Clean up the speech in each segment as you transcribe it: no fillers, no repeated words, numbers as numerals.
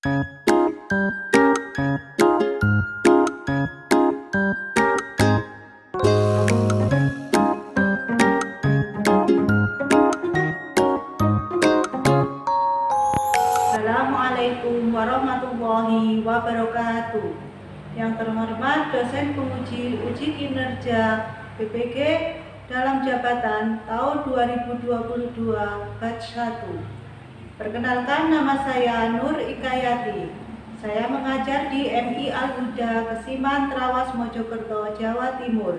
Assalamualaikum warahmatullahi wabarakatuh. Yang terhormat dosen penguji uji kinerja BPG dalam jabatan tahun 2022 batch 1. Perkenalkan, nama saya Nur Ikayati. Saya mengajar di MI Al-Huda Kesiman Trawas Mojokerto, Jawa Timur.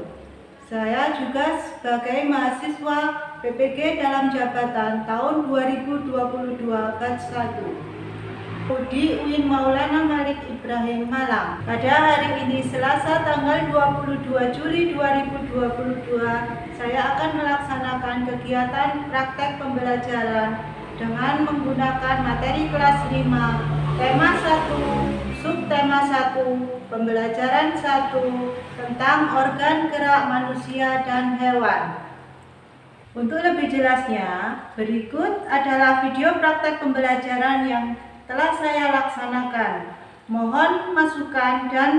Saya juga sebagai mahasiswa BPG dalam jabatan tahun 2022 batch 1. Prodi UIN Maulana Malik Ibrahim Malang. Pada hari ini Selasa tanggal 22 Juli 2022, saya akan melaksanakan kegiatan praktek pembelajaran dengan menggunakan materi kelas 5, tema 1, subtema 1, pembelajaran 1 tentang organ gerak manusia dan hewan. Untuk lebih jelasnya, berikut adalah video praktek pembelajaran yang telah saya laksanakan. Mohon masukan dan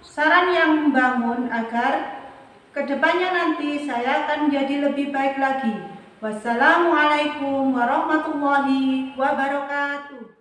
saran yang membangun agar kedepannya nanti saya akan menjadi lebih baik lagi. Wassalamualaikum warahmatullahi wabarakatuh.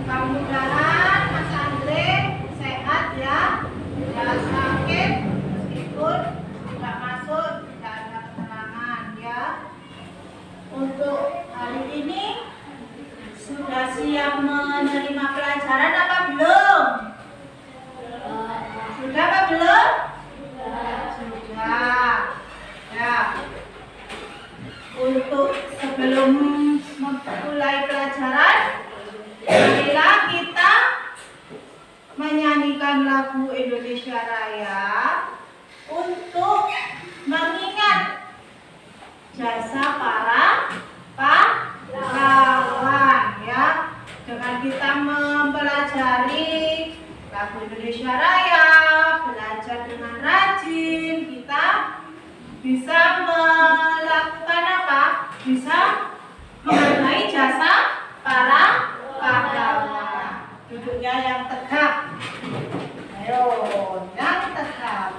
Mudah-mudahan Mas Andre sehat ya, jangan sakit, meskipun tidak masuk, tidak ada keterangan ya. Untuk hari ini sudah siap menerima pelajaran apa belum? Sudah apa belum? Sudah. Ya. Untuk sebelum memulai pelajaran, marilah kita menyanyikan lagu Indonesia Raya untuk mengingat jasa para pahlawan ya. Dengan kita mempelajari lagu Indonesia Raya, belajar dengan rajin, kita bisa melakukan apa? Bisa menghargai jasa para pahlawan. Duduknya yang tegak. Ayo, yang tegak.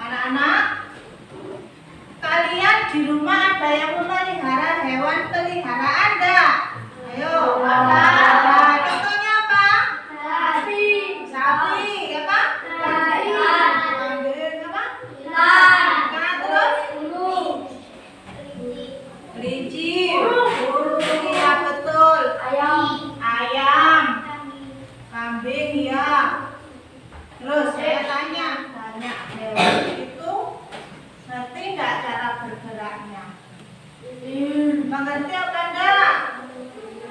Anak-anak, kalian di rumah ada yang memelihara hewan peliharaan enggak? Ayo. Ada. Contohnya apa? Sapi. Sapi, apa? Ikan. Kambing, apa? Ikan. Ikan, terus? Kelinci. Burung, iya betul. Ayam. Kambing, ya. Terus saya tanya, banyak hewan itu ngerti nggak cara bergeraknya? Mengerti apa enggak?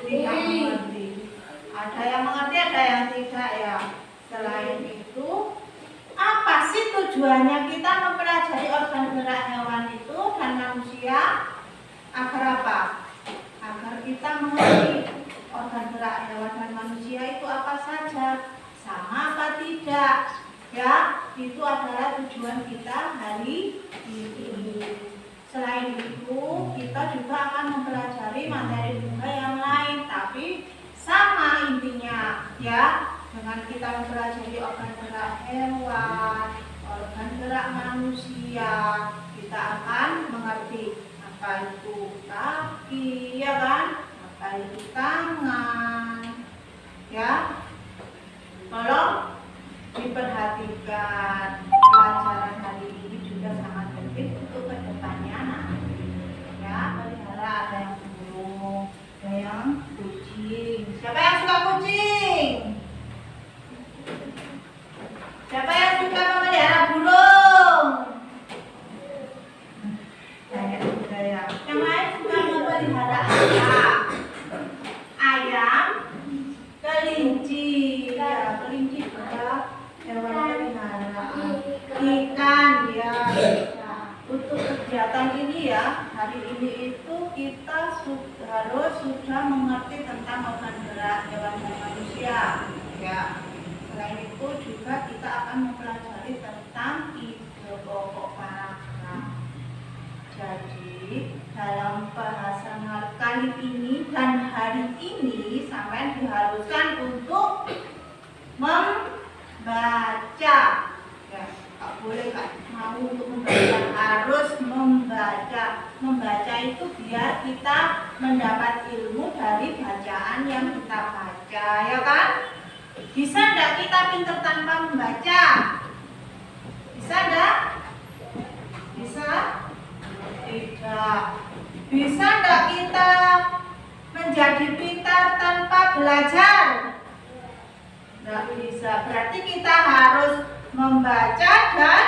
Tidak mengerti. Ada yang mengerti, ada yang tidak ya. Selain itu, apa sih tujuannya kita mempelajari organ gerak hewan itu dan manusia? Agar apa? Agar kita mengerti organ gerak hewan dan manusia itu apa saja, sama apa tidak. Ya, itu adalah tujuan kita hari ini. Selain itu, kita juga akan mempelajari materi bunda yang lain, tapi sama intinya ya. Dengan kita mempelajari organ gerak hewan, organ gerak manusia, kita akan mengerti apa itu kaki, ya kan? Apa itu tangan, ya. Tolong diperhatikan, pelajaran hari ini juga sangat penting untuk kedepannya anak. Ya, pelihara ada yang burung, ada yang kucing. Siapa yang suka kucing? Siapa yang suka memelihara burung? Banyak juga ya. Yang lain suka memelihara ayam, kelinci. Ya, kelinci juga hewan peliharaan. Ikan, ya. Nah, untuk kegiatan ini ya, hari ini itu kita harus sudah mengerti tentang organ gerak hewan dan manusia. Ya. Selain itu juga kita akan mempelajari tentang ide pokok paragraf. Jadi dalam bahasan kali ini dan hari ini sampai diharuskan untuk membaca. Ya, tak boleh kan mau untuk membaca, harus membaca. Membaca itu biar kita mendapat ilmu dari bacaan yang kita baca, ya kan? Bisa enggak kita pintar tanpa membaca? Bisa enggak? Bisa? Tidak. Bisa enggak kita menjadi pintar tanpa belajar? Enggak bisa. Berarti kita harus membaca dan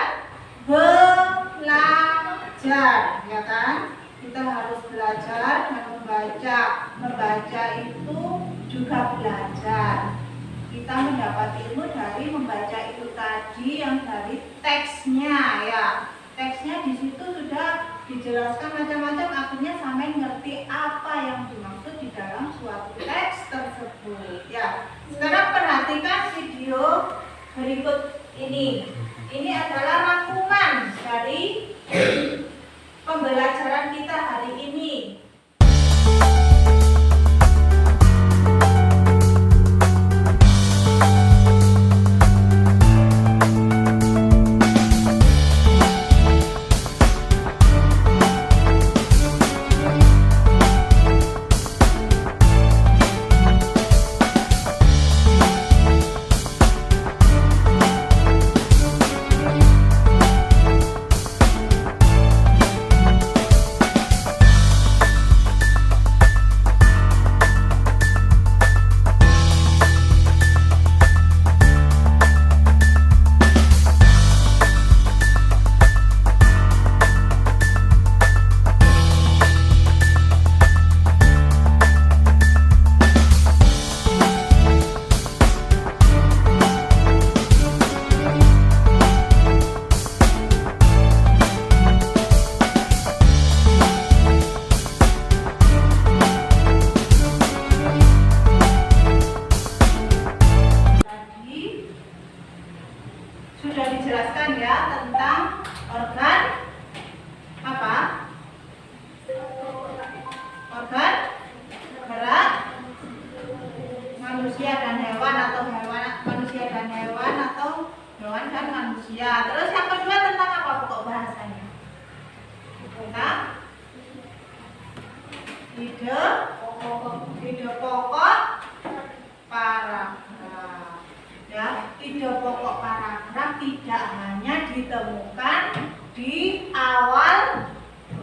belajar, ya kan? Kita harus belajar dan membaca. Membaca itu juga belajar. Kita mendapat ilmu dari membaca itu tadi yang dari teksnya ya. Teksnya di situ sudah dijelaskan macam-macam, akhirnya sampai ngerti apa yang dimaksud di dalam suatu teks tersebut ya. Sekarang perhatikan video berikut ini. Ini adalah rangkuman dari pembelajaran kita hari ini. manusia dan hewan atau hewan dan manusia. Terus yang kedua tentang apa, Bu? di awal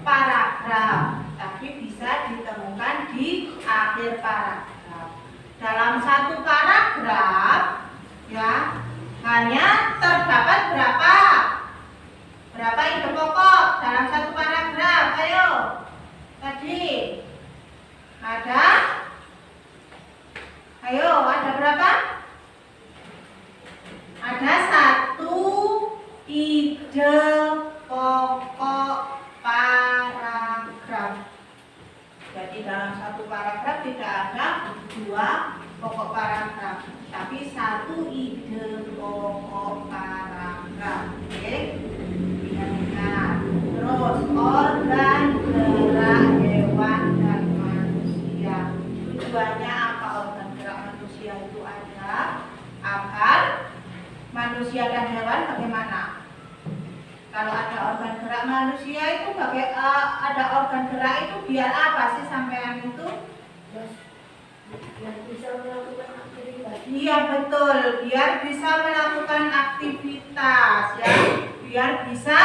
paragraf, tapi bisa ditemukan di akhir paragraf. Dalam satu paragraf ya hanya terdapat berapa ide pokok dalam satu paragraf? Ayo, tadi ada berapa? Ada satu ide pokok paragraf. Jadi dalam satu paragraf tidak ada dua pokok paragraf, tapi satu ide pokok paragraf. Oke, ingat. Terus organ gerak hewan dan manusia. Tujuannya apa organ gerak manusia itu ada agar manusia dan hewan bagaimana? Kalau ada organ gerak manusia itu ada organ gerak itu biar apa sih sampean itu? Biar bisa melakukan aktivitas. Iya betul, biar bisa melakukan aktivitas ya, biar bisa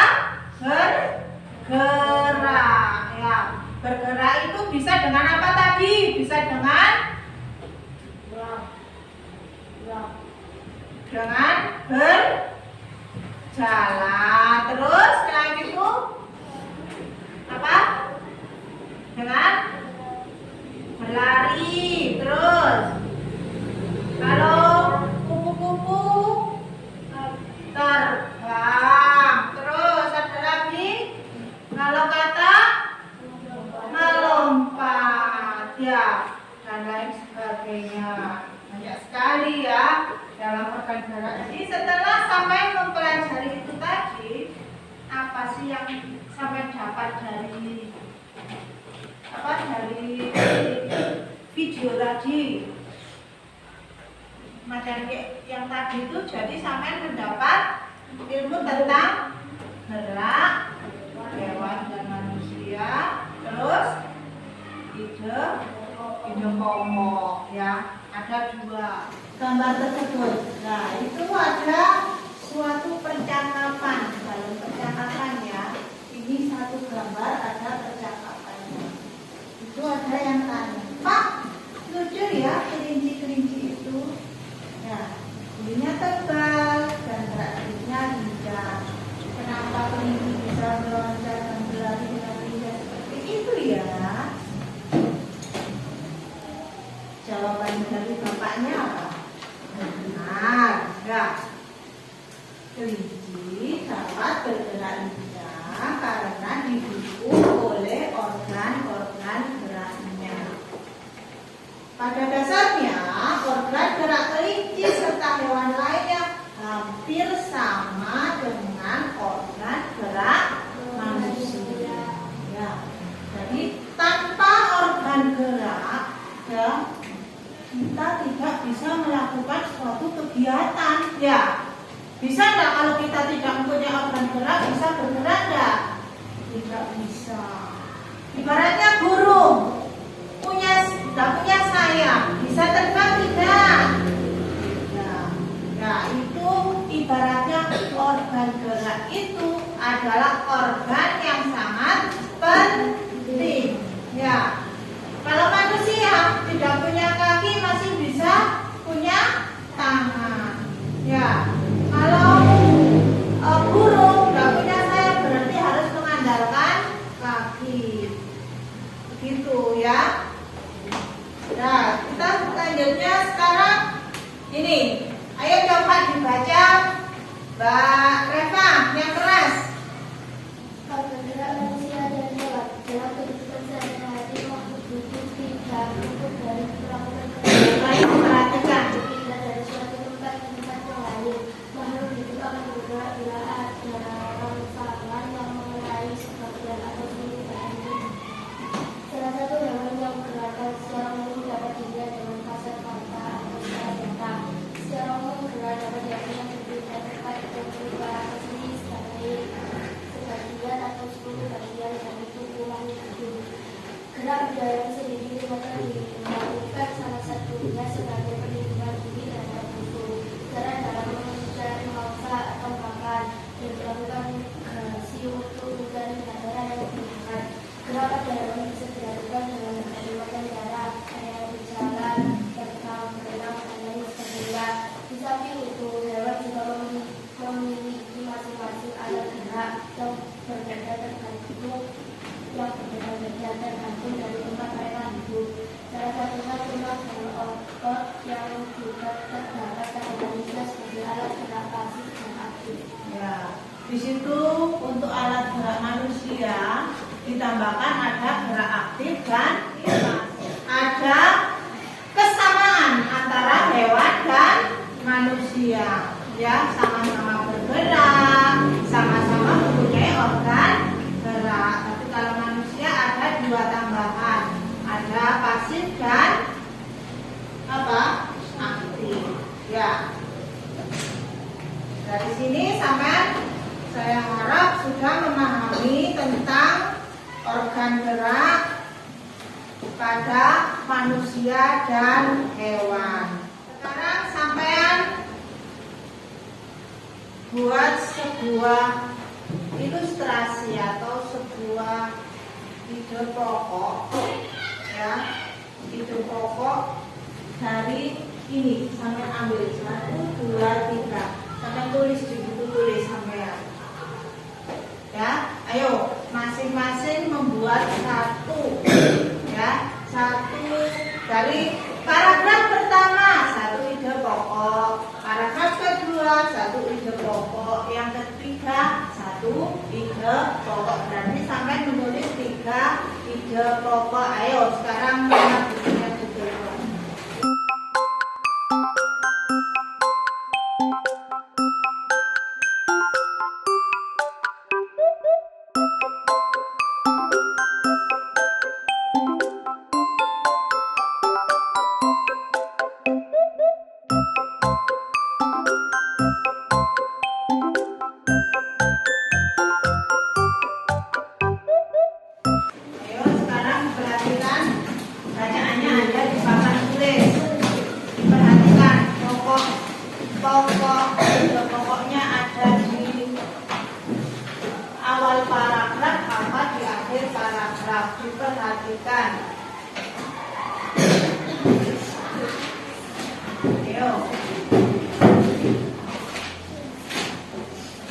bergerak ya. Bergerak itu bisa dengan apa tadi? Bisa dengan berjalan. Terus selain itu apa? Dengan berlari. Terus kalau kupu-kupu terbang. Terus ada lagi kalau kata melompat ya, dan lain sebagainya. Banyak sekali ya dalam organ gerak. Jadi setelah sampai mempelajari itu tadi, apa sih yang sampai dapat dari video tadi? Macam yang tadi itu, jadi sampai mendapat ilmu tentang gerak hewan dan manusia, terus ide pokok ya, ada dua gambar tersebut. Nah itu ada suatu percakapan. Dalam percakapannya ini satu gambar ada percakapannya. Itu ada yang tanya, Pak, lucu ya kelinci itu. Ya, bulunya tebal dan gerak-geriknya lincah. Kenapa kelinci bisa meloncat dan berlari dengan lincah seperti itu ya? Jawaban dari bapaknya apa? Benar, ya. Kelinci dapat bergerak lincah karena didukung oleh organ-organ geraknya. Pada dasarnya, organ gerak kelinci serta hewan lainnya hampir sama dengan organ gerak manusia. Ya. Jadi tanpa organ gerak, ya, kita tidak bisa melakukan suatu kegiatan. Ya, bisa nggak kalau kita tidak mempunyai organ gerak bisa bergerak nggak? Tidak bisa. Ibaratnya burung nggak punya sayap, bisa terbang tidak? Nah, itu ibaratnya organ gerak itu adalah organ yang sangat penting. Ya, kalau manusia tidak punya kaki masih bisa punya tangan. Ya, kalau burung nggak punya sayap berarti harus mengandalkan kaki. Begitu ya. Nah, kita selanjutnya sekarang ini. Ayo coba dibaca, Mbak Reva, yang keras. Organ gerak manusia dan hewan dalam kehidupan sehari-hari makhluk hidup tidak luput dari melakukan Baik, perhatikan. berpindah dari suatu tempat ke tempat yang lain. Makhluk hidup berbeda tergantung yang berbeda-beda tergantung dari tempat mereka hidup. Salah satunya cuma jalur otot yang juga terdapat pada manusia sebagai alat gerak pasif dan aktif. Ya, di situ untuk alat gerak manusia ditambahkan ada gerak aktif dan ada kesamaan antara hewan dan manusia. Ya, sama-sama bergerak, sama-sama mempunyai organ gerak. Tapi kalau manusia ada dua tambahan, ada pasif dan apa? Aktif. Ya. Dari sini sampai saya harap sudah memahami tentang organ gerak pada manusia dan hewan. Sekarang sampean buat sebuah ilustrasi atau sebuah ide pokok, ya, ide pokok dari ini. Sampean ambil 1, 2, 3. Sampean tulis di buku tulis sampean. Ya, ayo masing-masing membuat satu, ya, satu dari paragraf pertama, satu ide pokok. Paragraf kedua, satu ide pokok. Yang ketiga, satu ide pokok. Berarti sampai menulis 3 ide pokok. Ayo sekarang mana bukunya betul. Ayo sekarang perhatikan bacaannya ada di papan tulis. Perhatikan pokoknya ada di awal paragraf apa di akhir paragraf. Diperhatikan.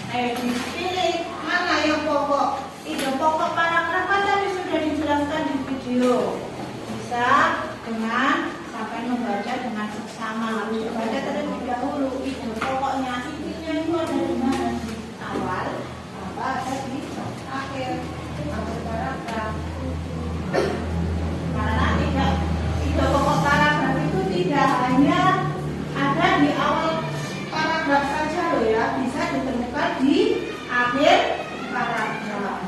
Ayo dipilih mana yang pokok. Ide pokok paragraf kan tadi sudah dijelaskan di video. Bisa dengan sampai membaca dengan seksama. Harus dibaca terlebih dahulu. Ide pokoknya intinya itu ada di mana? Di awal, apa ada di akhir paragraf. Karena ide pokok paragraf itu tidak hanya ada di awal paragraf saja loh ya, bisa ditemukan di akhir paragraf.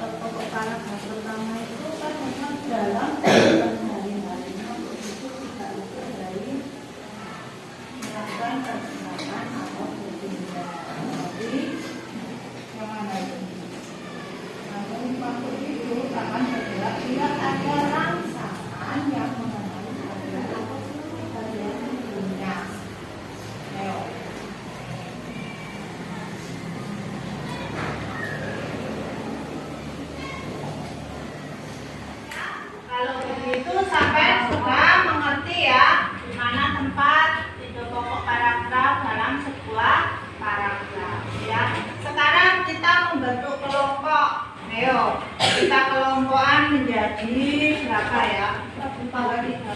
Pokok paragraf pertama itu kan memang dalam kehidupan hari-hari, itu tidak luput dari melakukan pergerakan atau berpindah. Jadi yang mana ini? Namun waktu itu tangan bergerak bila ada rangsangan yang mengenai bagian atau seluruh bagian tubuhnya. Ayo. Kalau begitu sampai sudah mengerti ya di mana tempat ide pokok paragraf dalam sebuah paragraf ya. Sekarang kita membentuk kelompok. Ayo, kita kelompokan menjadi berapa ya? 4, 5,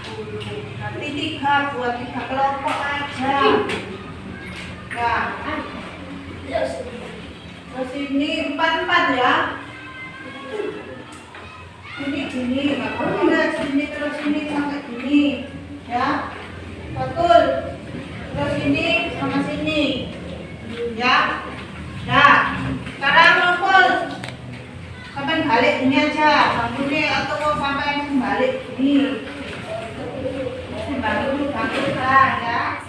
10. Nanti 3 buat 3 kelompok aja. Ya. Terus ini 4 ya. Ini gini, enggak sini terus ini sampai gini, ya, betul. Terus ini sama sini, ya. Nah, sekarang ngumpul sampai balik ini aja, ini atau sampai balik ini, balik ya.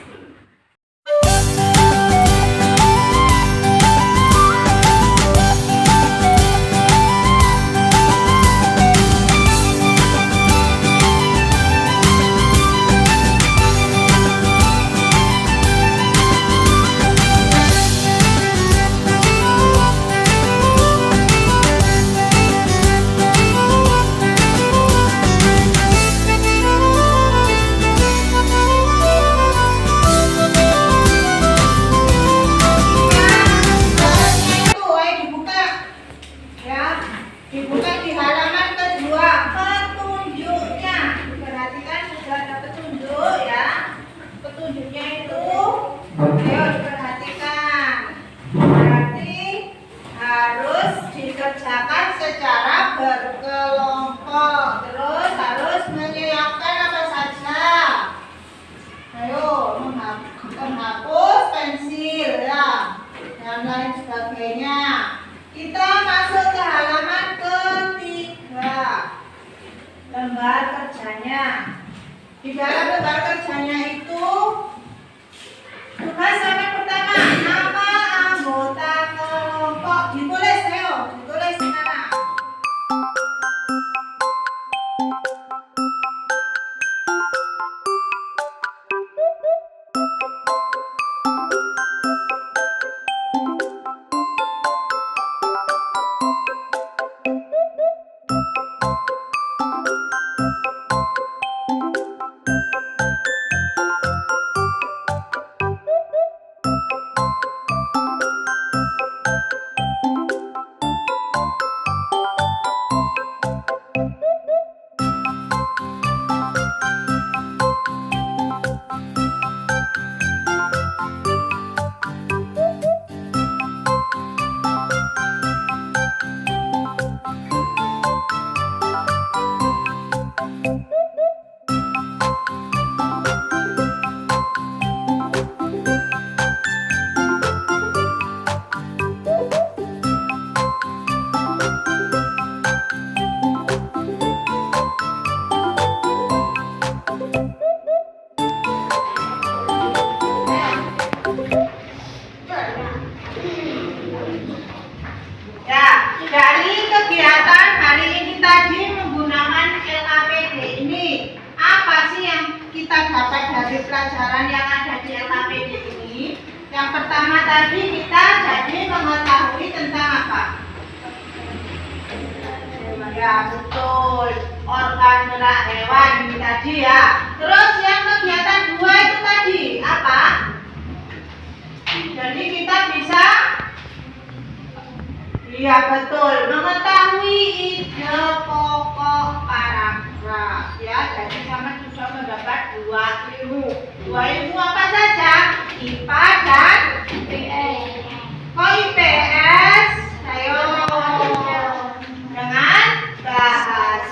perhatikan. Berarti harus dikerjakan secara berkelompok. Terus harus menyiapkan apa saja. Ayo, menghapus pensil ya, dan lain sebagainya. Kita masuk ke halaman ketiga. Lembar kerjanya. Di dalam lembar kerjanya itu tugas sampai pertama, nama anggota kelompok ditulis, ayo, ditulis sekarang. Dari kegiatan hari ini tadi menggunakan LKPD ini, apa sih yang kita dapat dari pelajaran yang ada di LKPD ini? Yang pertama tadi kita jadi mengetahui tentang apa? Ya betul, organ gerak hewan ini tadi ya. Terus yang kegiatan 2 itu tadi apa? Jadi kita bisa, iya betul, mengetahui ide pokok paragraf ya. Jadi sama sudah mendapat 2 ilmu. 2 ilmu apa saja? IPA dan IPS. Kok IPS? Ayo, dengan bahasa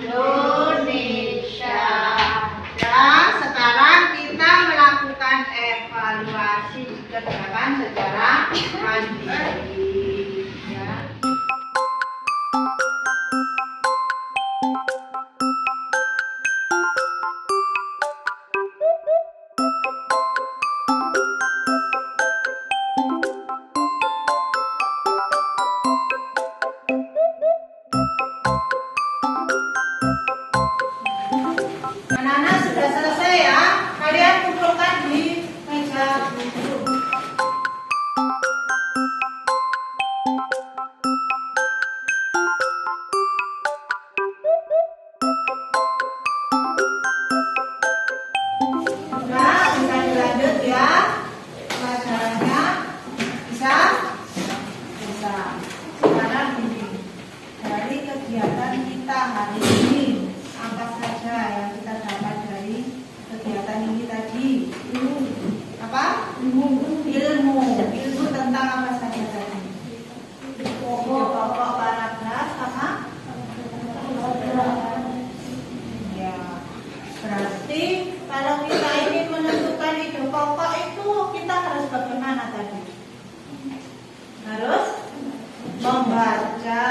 Indonesia. Dan sekarang kita melakukan evaluasi dikerjakan secara mandiri. Ya. Anak-anak sudah selesai ya. Kalian kumpulkan di meja duduk. Sudah, bisa dilanjut ya pelajarannya. Bisa? Bisa. Sekarang ini dari kegiatan kita hari ini, apa saja yang kita dapat dari kegiatan ini tadi? Apa? Ilmu tentang apa saja tadi? Pokok paragraf sama? Ya. Berarti kalau kita ingin menentukan ide pokok itu kita harus bagaimana tadi? Harus membaca,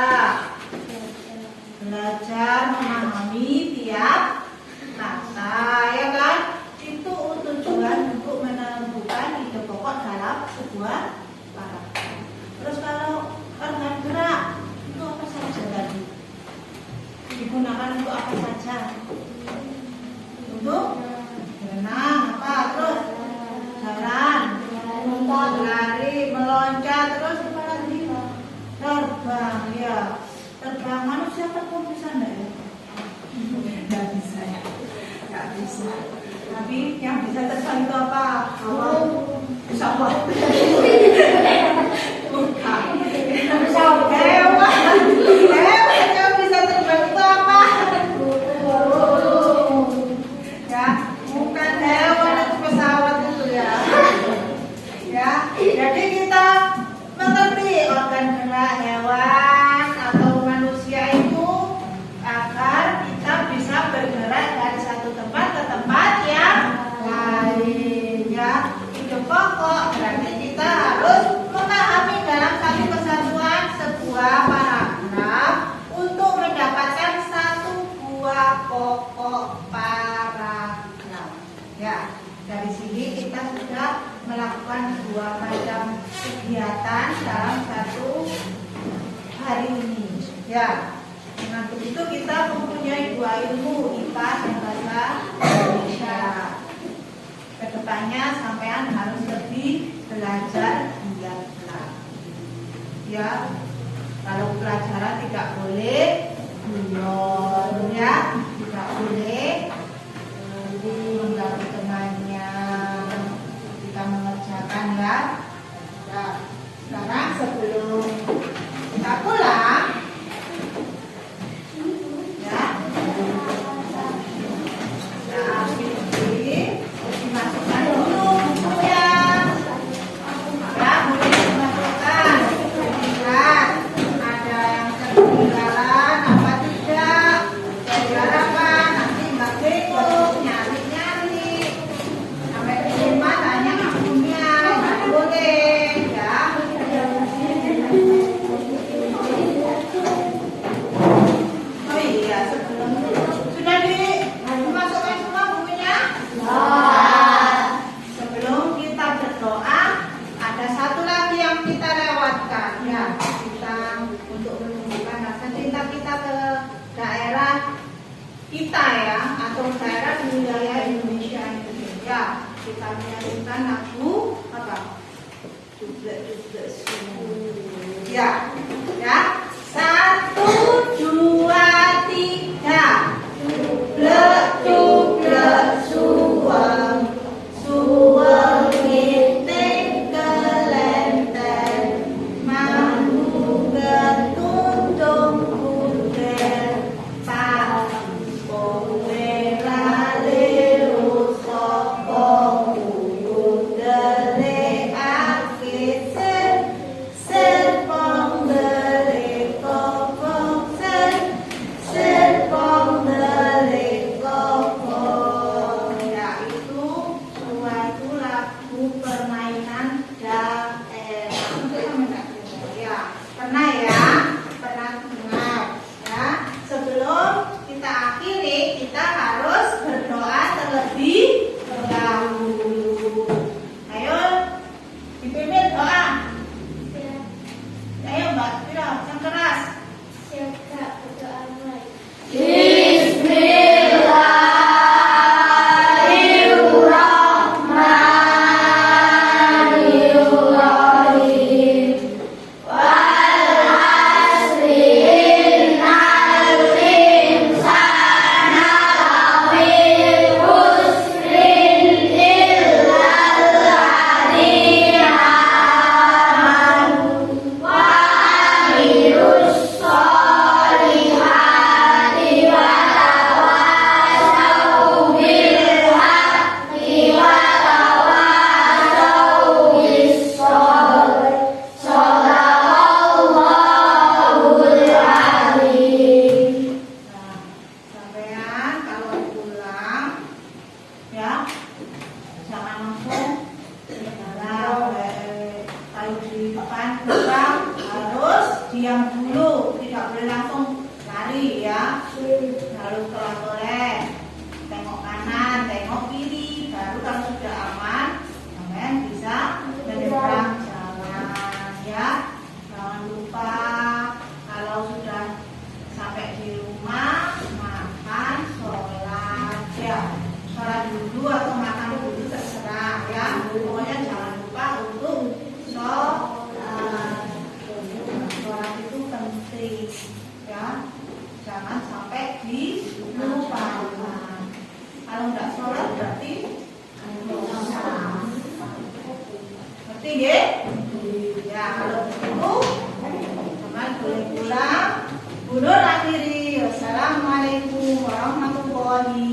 belajar memahami tiap kata, ya kan? Itu tujuan untuk menentukan ide pokok dalam sebuah paragraf. Terus kalau organ gerak itu apa saja tadi? Digunakan untuk apa saja? Untuk berenang, apa? Terus jalan, lari, meloncat, terus apa lagi? Terbang, ya. Terbang, manusia terbang bisa enggak ya? Enggak bisa ya. Enggak bisa. Tapi yang bisa terbang itu apa? Pesawat. Bukan. Pesawat. Hewan yang bisa terbang itu apa? Ya, bukan hewan itu pesawat itu ya. dua macam kegiatan dalam satu hari ini. Ya, dengan begitu kita mempunyai dua ilmu, IPA dan bahasa Indonesia. Kedepannya sampean harus lebih belajar giat. Ya, kalau pelajaran tidak boleh guyon, ya, tidak boleh mengganggu temannya. Kita mengerjakan, ya. Nah, sekarang sebelum kita pulang, ya, nah, dimasukkan dulu bukunya. Ya, boleh dimasukkan. Lihat, ada yang ketinggalan apa tidak? Diharapkan nanti Mbak Beko nyari-nyari sampai di rumah tanya akunya, nggak boleh, ya. Oh iya, sebelum sudah dimasukkan semua bukunya? Sebelum kita berdoa, ada satu lagi yang kita lewatkan, ya. Kita untuk menunjukkan rasa cinta kita ke daerah kita, ya, atau daerah di wilayah Indonesia ini, ya. Kita menyanyikan lagu apa? Jublek sungguh. Ya, ya. 1, 2, 3. Jublek suweng, suweng ngiting kelenteng, mambu ketuntung kudel, pampung lelale rusoko uyun dele akit serpong dele kokok serpong dele kokok. Ya, itu suatu lagu permainan daerah. Ya, pernah, ya, pernah dengar, ya. Sebelum kita akhiri, kita harus berdoa terlebih dahulu. Ayo, dipimpin doa. Ayo Mbak Vira, yang keras. Sampean kalau pulang, ya, jangan langsung jalan. Kalau di depan gerbang harus diam dulu, tidak boleh langsung lari, ya. Harus pelan-pelan, tengok kanan, tengok kiri, baru kalau sudah aman, sampean bisa menyeberang jalan, ya. Jangan lupa kalau sudah sampai di rumah makan, sholat, ya. Sholat dulu atau makan dulu terserah, ya. Pokoknya jangan lupa untuk sholat. Sholat itu penting, ya. Jangan sampai dilupakan. Kalau nggak sholat berarti dosa. Ngerti, ya? Ya, kalau begitu teman boleh pulang. Bunur akhiri. Wassalamualaikum warahmatullahi